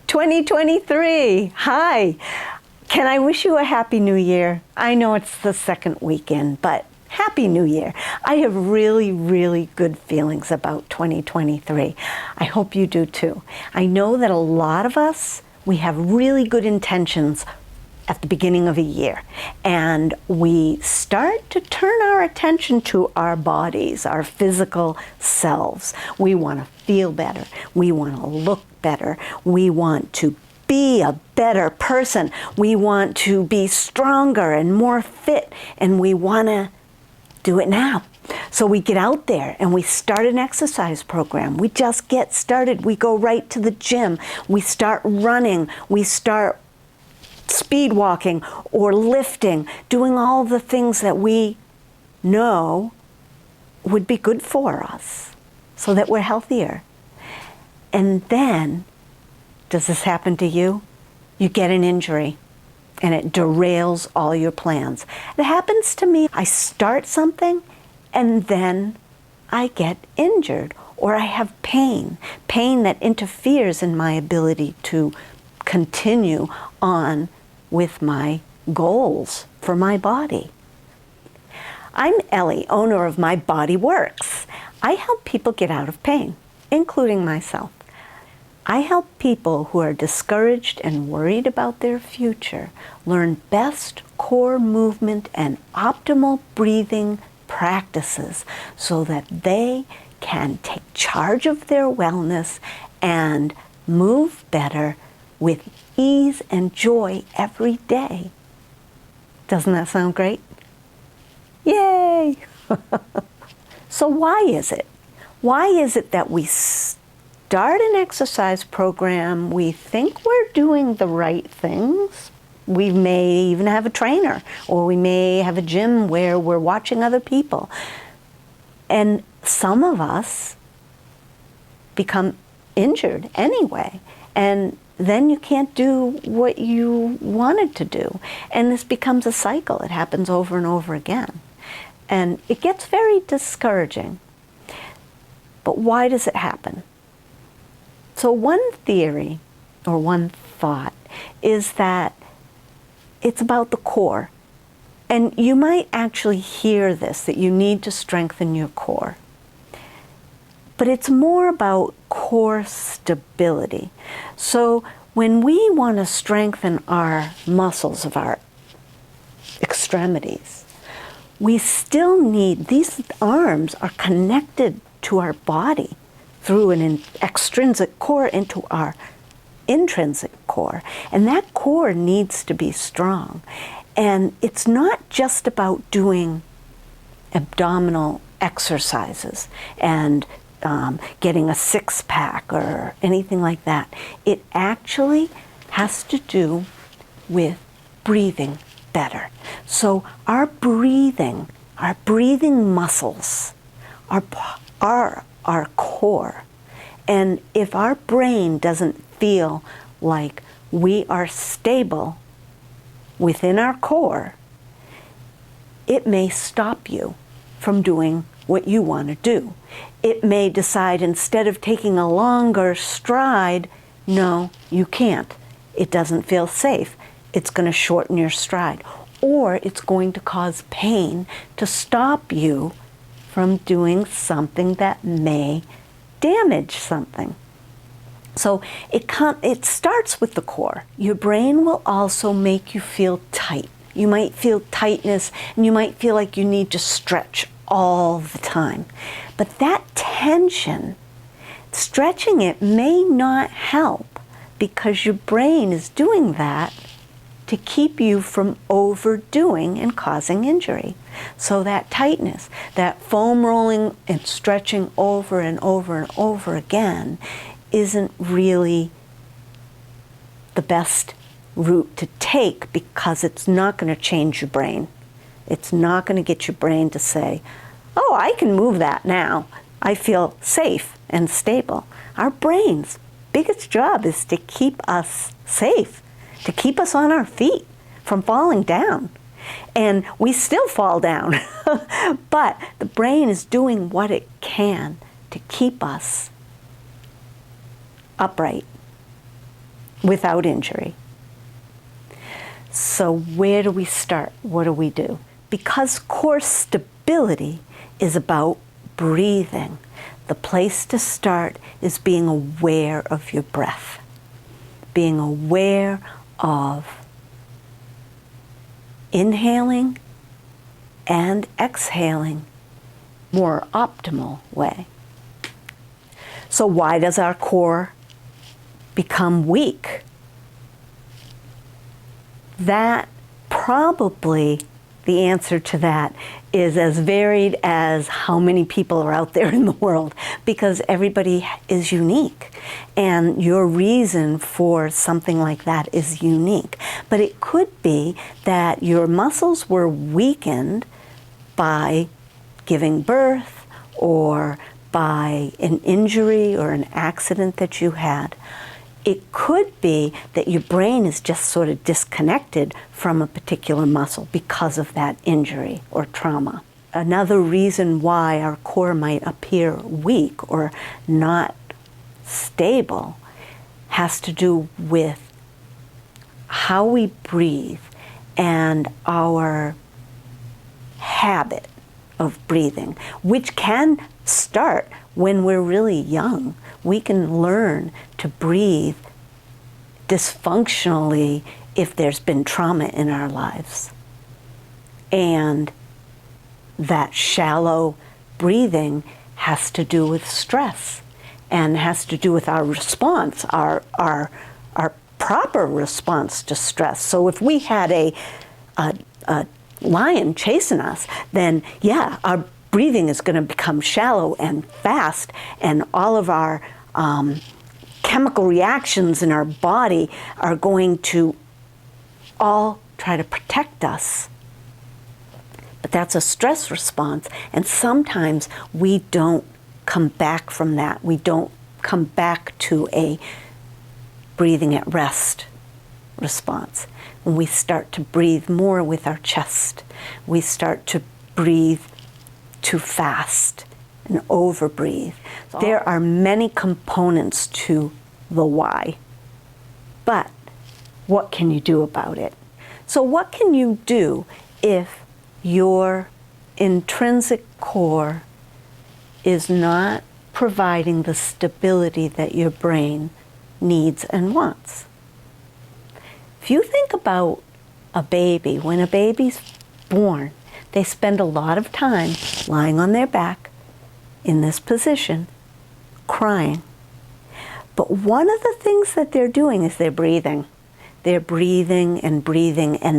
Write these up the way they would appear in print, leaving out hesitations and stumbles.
2023. Hi. Can I wish you a happy new year? I know it's the second weekend, but happy new year. I have really, really good feelings about 2023. I hope you do too. I know that a lot of us, we have really good intentions at the beginning of a year, and we start to turn our attention to our bodies, our physical selves. We want to feel better. We want to look better. We want to be a better person. We want to be stronger and more fit, and we want to do it now. So we get out there and we start an exercise program. We just get started. We go right to the gym. We start running. We start speed walking or lifting, doing all the things that we know would be good for us so that we're healthier. And then, does this happen to you? You get an injury and it derails all your plans. It happens to me. I start something and then I get injured, or I have pain that interferes in my ability to continue on with my goals for my body. I'm Ellie, owner of My Body Works. I help people get out of pain, including myself. I help people who are discouraged and worried about their future learn best core movement and optimal breathing practices so that they can take charge of their wellness and move better with ease and joy every day. Doesn't that sound great? Yay! So why is it? Why is it that we start an exercise program, we think we're doing the right things, we may even have a trainer, or we may have a gym where we're watching other people, and some of us become injured anyway, and then you can't do what you wanted to do. And this becomes a cycle. It happens over and over again. And it gets very discouraging. But why does it happen? So one theory, or one thought, is that it's about the core. And you might actually hear this, that you need to strengthen your core. But it's more about core stability. So when we want to strengthen our muscles of our extremities, we still need, these arms are connected to our body through an extrinsic core into our intrinsic core. And that core needs to be strong. And it's not just about doing abdominal exercises and getting a six-pack or anything like that. It actually has to do with breathing better. So our breathing muscles are our core. And if our brain doesn't feel like we are stable within our core, it may stop you from doing what you want to do. It may decide, instead of taking a longer stride, no, you can't. It doesn't feel safe. It's going to shorten your stride. Or it's going to cause pain to stop you from doing something that may damage something. So it starts with the core. Your brain will also make you feel tight. You might feel tightness, and you might feel like you need to stretch all the time. But that tension, stretching it may not help, because your brain is doing that to keep you from overdoing and causing injury. So that tightness, that foam rolling and stretching over and over and over again isn't really the best route to take, because it's not going to change your brain. It's not going to get your brain to say, oh, I can move that now. I feel safe and stable. Our brain's biggest job is to keep us safe, to keep us on our feet from falling down. And we still fall down. But the brain is doing what it can to keep us upright without injury. So where do we start? What do we do? Because core stability is about breathing, the place to start is being aware of your breath, being aware of inhaling and exhaling more optimal way. So why does our core become weak? That probably, the answer to that is as varied as how many people are out there in the world, because everybody is unique and your reason for something like that is unique. But it could be that your muscles were weakened by giving birth or by an injury or an accident that you had. It could be that your brain is just sort of disconnected from a particular muscle because of that injury or trauma. Another reason why our core might appear weak or not stable has to do with how we breathe and our habit of breathing, which can start when we're really young. We can learn to breathe dysfunctionally if there's been trauma in our lives. And that shallow breathing has to do with stress and has to do with our response, our proper response to stress. So if we had a lion chasing us, then yeah, our breathing is going to become shallow and fast, and all of our chemical reactions in our body are going to all try to protect us. But that's a stress response, and sometimes we don't come back from that. We don't come back to a breathing at rest response. When we start to breathe more with our chest, we start to breathe too fast and overbreathe. There are many components to the why, but what can you do about it? So what can you do if your intrinsic core is not providing the stability that your brain needs and wants? If you think about a baby, when a baby's born, they spend a lot of time lying on their back in this position, crying. But one of the things that they're doing is they're breathing. They're breathing, and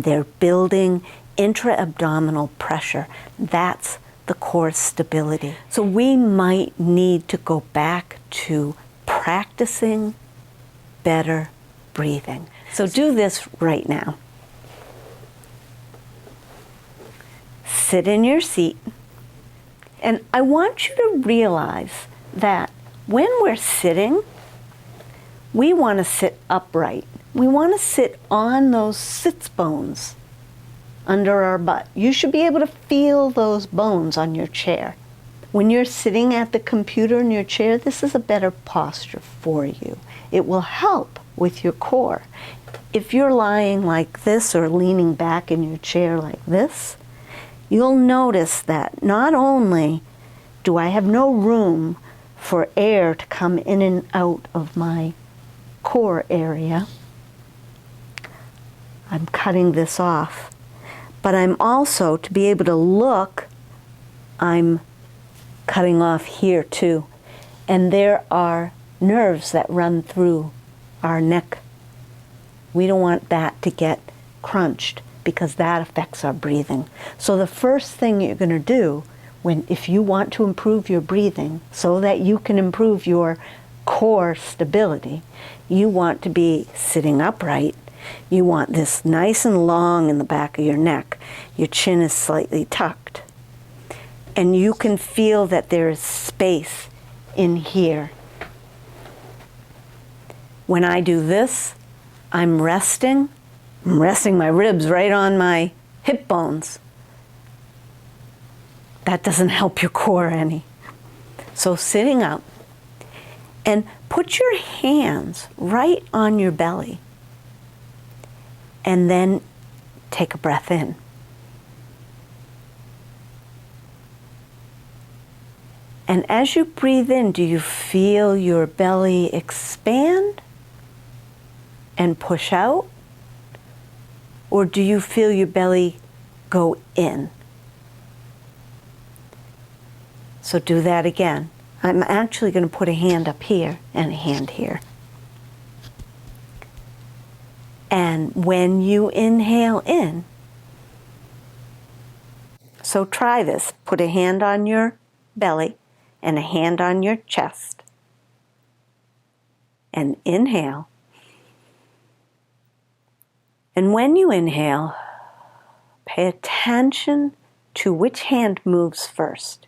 they're building intra-abdominal pressure. That's the core stability. So we might need to go back to practicing better breathing. So do this right now. Sit in your seat, and I want you to realize that when we're sitting, we want to sit upright. We want to sit on those sits bones under our butt. You should be able to feel those bones on your chair. When you're sitting at the computer in your chair, this is a better posture for you. It will help with your core. If you're lying like this or leaning back in your chair like this, you'll notice that not only do I have no room for air to come in and out of my core area, I'm cutting this off, but I'm also, to be able to look, I'm cutting off here too. And there are nerves that run through our neck. We don't want that to get crunched, because that affects our breathing. So the first thing you're going to do if you want to improve your breathing so that you can improve your core stability, you want to be sitting upright. You want this nice and long in the back of your neck. Your chin is slightly tucked. And you can feel that there is space in here. When I do this, I'm resting my ribs right on my hip bones. That doesn't help your core any. So sitting up, And put your hands right on your belly. And then take a breath in. And as you breathe in, do you feel your belly expand and push out? Or do you feel your belly go in? So do that again. I'm actually going to put a hand up here and a hand here. And when you inhale in, so try this. Put a hand on your belly and a hand on your chest. And inhale. And when you inhale, pay attention to which hand moves first.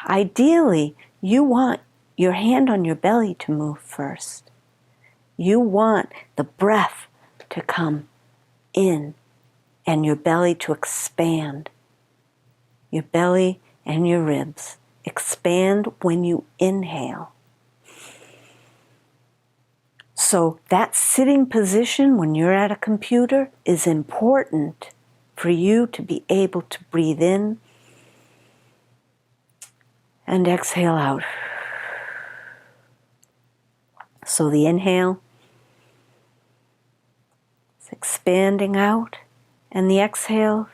Ideally, you want your hand on your belly to move first. You want the breath to come in and your belly to expand. Your belly and your ribs expand when you inhale. So that sitting position when you're at a computer is important for you to be able to breathe in and exhale out. So the inhale is expanding out, and the exhale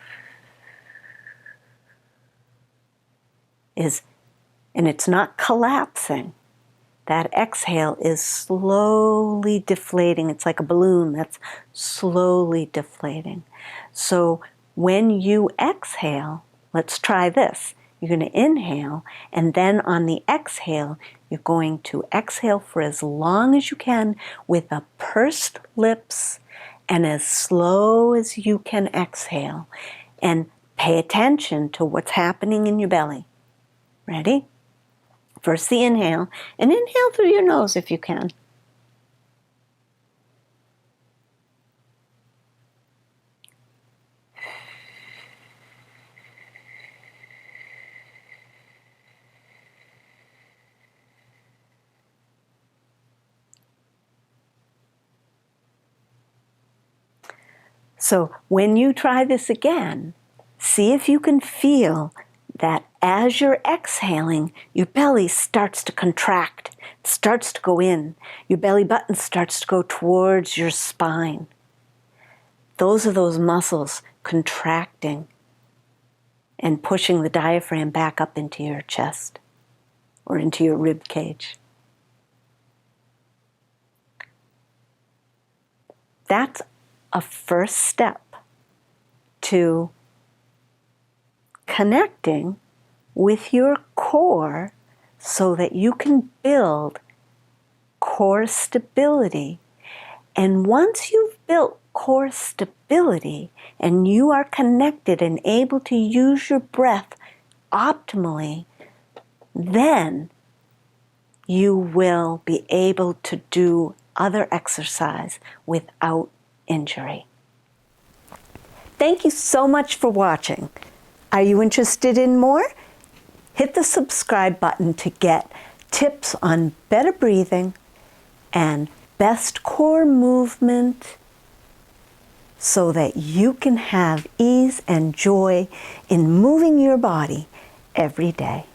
is, and it's not collapsing. That exhale is slowly deflating. It's like a balloon that's slowly deflating. So when you exhale, let's try this. You're going to inhale, and then on the exhale, you're going to exhale for as long as you can with a pursed lips and as slow as you can exhale. And pay attention to what's happening in your belly. Ready? First the inhale, and inhale through your nose if you can. So when you try this again, see if you can feel that as you're exhaling, your belly starts to contract, it starts to go in. Your belly button starts to go towards your spine. Those are those muscles contracting and pushing the diaphragm back up into your chest or into your rib cage. That's a first step to connecting with your core so that you can build core stability. And once you've built core stability and you are connected and able to use your breath optimally, then you will be able to do other exercise without injury. Thank you so much for watching. Are you interested in more? Hit the subscribe button to get tips on better breathing and best core movement so that you can have ease and joy in moving your body every day.